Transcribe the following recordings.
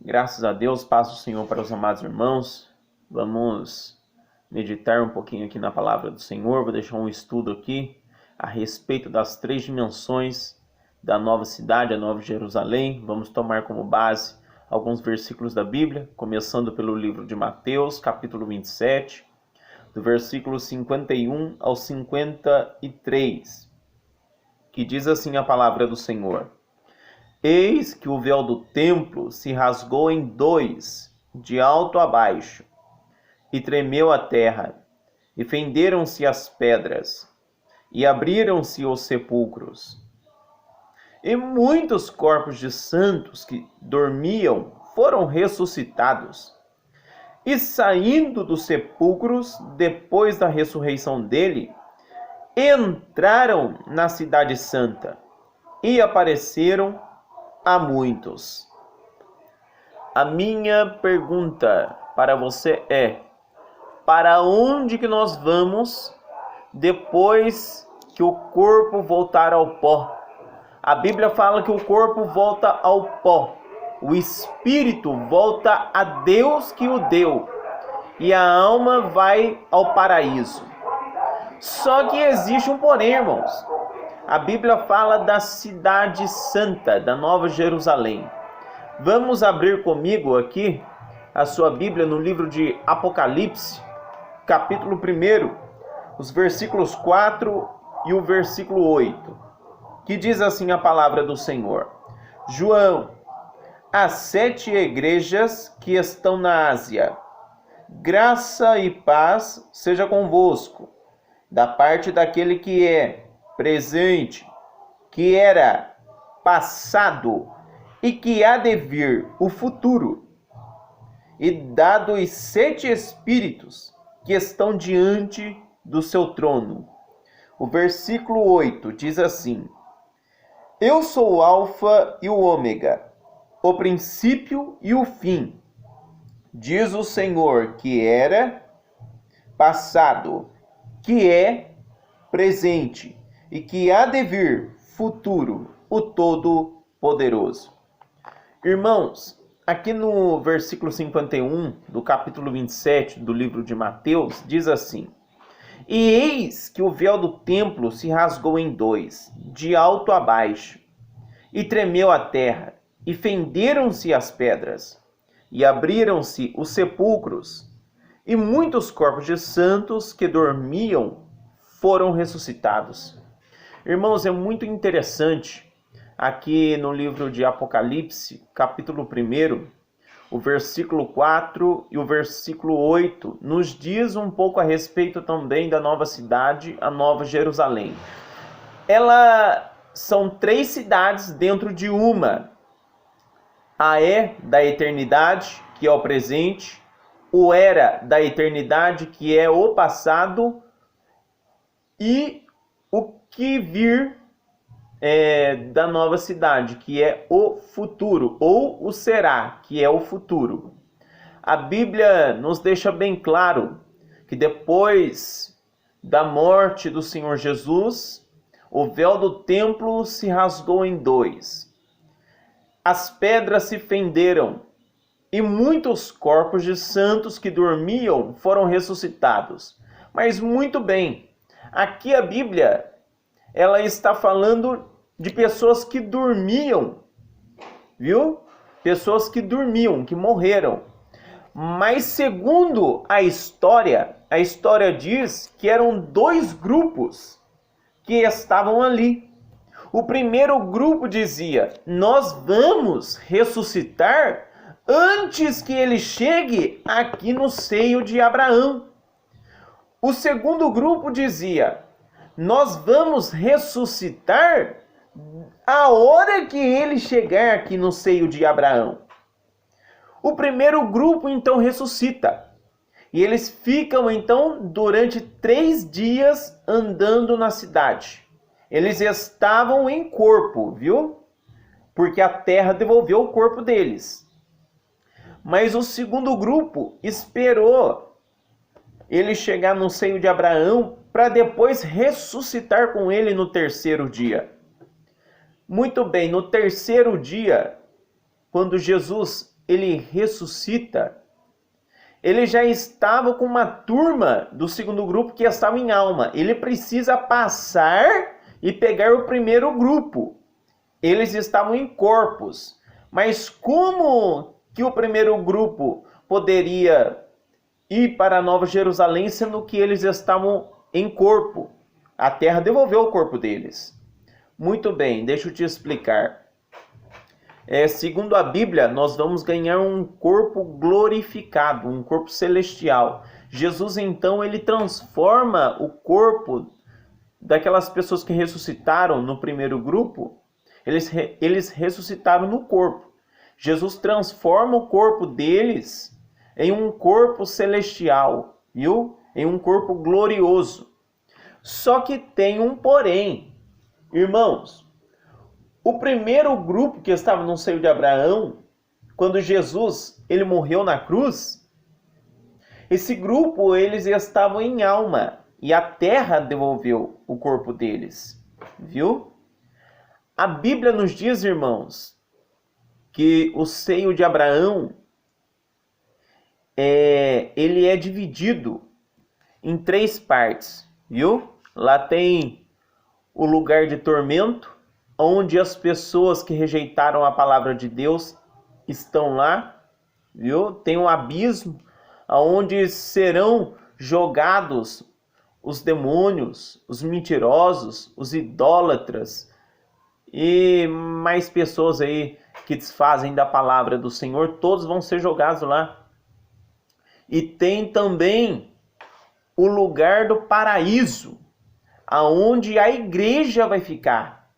Graças a Deus, paz do Senhor para os amados irmãos. Vamos meditar um pouquinho aqui na palavra do Senhor. Vou deixar um estudo aqui a respeito das 3 dimensões da nova cidade, a Nova Jerusalém. Vamos tomar como base alguns versículos da Bíblia, começando pelo livro de Mateus, capítulo 27, do versículo 51 ao 53, que diz assim a palavra do Senhor. Eis que o véu do templo se rasgou em 2, de alto a baixo, e tremeu a terra, e fenderam-se as pedras, e abriram-se os sepulcros. E muitos corpos de santos que dormiam foram ressuscitados. E saindo dos sepulcros, depois da ressurreição dele, entraram na cidade santa, e apareceram a muitos. A minha pergunta para você é: para onde que nós vamos depois que o corpo voltar ao pó? A Bíblia fala que o corpo volta ao pó, o espírito volta a Deus que o deu, e a alma vai ao paraíso. Só que existe um porém, irmãos. A Bíblia fala da cidade santa, da Nova Jerusalém. Vamos abrir comigo aqui a sua Bíblia no livro de Apocalipse, capítulo 1, os versículos 4 e o versículo 8, que diz assim a palavra do Senhor. João, às 7 igrejas que estão na Ásia, graça e paz seja convosco, da parte daquele que é presente, que era passado e que há de vir, o futuro, e dado os 7 espíritos que estão diante do seu trono. O versículo 8 diz assim: Eu sou o Alfa e o Ômega, o princípio e o fim, diz o Senhor, que era passado, que é presente e que há de vir, futuro, o Todo-Poderoso. Irmãos, aqui no versículo 51 do capítulo 27 do livro de Mateus, diz assim: E eis que o véu do templo se rasgou em 2, de alto a baixo, e tremeu a terra, e fenderam-se as pedras, e abriram-se os sepulcros, e muitos corpos de santos que dormiam foram ressuscitados. Irmãos, é muito interessante, aqui no livro de Apocalipse, capítulo 1, o versículo 4 e o versículo 8, nos diz um pouco a respeito também da nova cidade, a Nova Jerusalém. São 3 cidades dentro de uma. A da eternidade, que é o presente, o era da eternidade, que é o passado, e o que vir da nova cidade, que é o futuro, ou o será, que é o futuro. A Bíblia nos deixa bem claro que depois da morte do Senhor Jesus, o véu do templo se rasgou em 2. As pedras se fenderam, e muitos corpos de santos que dormiam foram ressuscitados. Mas muito bem, aqui a Bíblia, ela está falando de pessoas que dormiam, viu? Pessoas que dormiam, que morreram. Mas segundo a história diz que eram 2 grupos que estavam ali. O primeiro grupo dizia: nós vamos ressuscitar antes que ele chegue aqui no seio de Abraão. O segundo grupo dizia: nós vamos ressuscitar a hora que ele chegar aqui no seio de Abraão. O primeiro grupo então ressuscita. E eles ficam então durante 3 dias andando na cidade. Eles estavam em corpo, viu? Porque a terra devolveu o corpo deles. Mas o segundo grupo esperou ele chegar no seio de Abraão para depois ressuscitar com ele no 3º dia. Muito bem, no 3º dia, quando Jesus ele ressuscita, ele já estava com uma turma do segundo grupo que estava em alma. Ele precisa passar e pegar o primeiro grupo. Eles estavam em corpos. Mas como que o primeiro grupo poderia ir para a Nova Jerusalém, sendo que eles estavam em corpo? A terra devolveu o corpo deles. Muito bem, deixa eu te explicar. Segundo a Bíblia, nós vamos ganhar um corpo glorificado, um corpo celestial. Jesus, então, ele transforma o corpo daquelas pessoas que ressuscitaram no primeiro grupo. Eles ressuscitaram no corpo. Jesus transforma o corpo deles em um corpo celestial, viu? Em um corpo glorioso. Só que tem um porém, irmãos. O primeiro grupo que estava no seio de Abraão, quando Jesus ele morreu na cruz, esse grupo eles estavam em alma e a terra devolveu o corpo deles, viu? A Bíblia nos diz, irmãos, que o seio de Abraão ele é dividido em 3 partes, viu? Lá tem o lugar de tormento, onde as pessoas que rejeitaram a palavra de Deus estão lá, viu? Tem um abismo onde serão jogados os demônios, os mentirosos, os idólatras e mais pessoas aí que desfazem da palavra do Senhor, todos vão ser jogados lá. E tem também o lugar do paraíso, aonde a igreja vai ficar.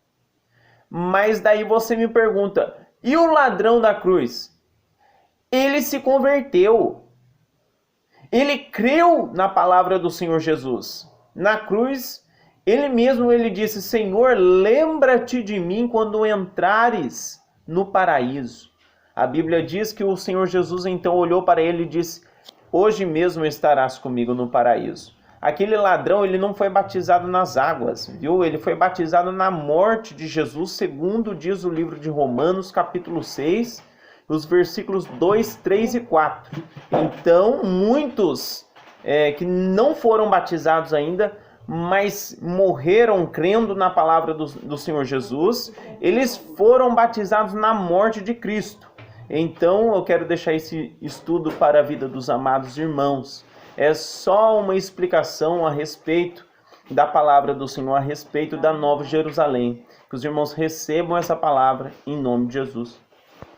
Mas daí você me pergunta, e o ladrão da cruz? Ele se converteu. Ele creu na palavra do Senhor Jesus. Na cruz, ele disse, Senhor, lembra-te de mim quando entrares no paraíso. A Bíblia diz que o Senhor Jesus então olhou para ele e disse, hoje mesmo estarás comigo no paraíso. Aquele ladrão, ele não foi batizado nas águas, viu? Ele foi batizado na morte de Jesus, segundo diz o livro de Romanos, capítulo 6, os versículos 2, 3 e 4. Então, muitos que não foram batizados ainda, mas morreram crendo na palavra do Senhor Jesus, eles foram batizados na morte de Cristo. Então, eu quero deixar esse estudo para a vida dos amados irmãos. É só uma explicação a respeito da palavra do Senhor, a respeito da Nova Jerusalém. Que os irmãos recebam essa palavra em nome de Jesus.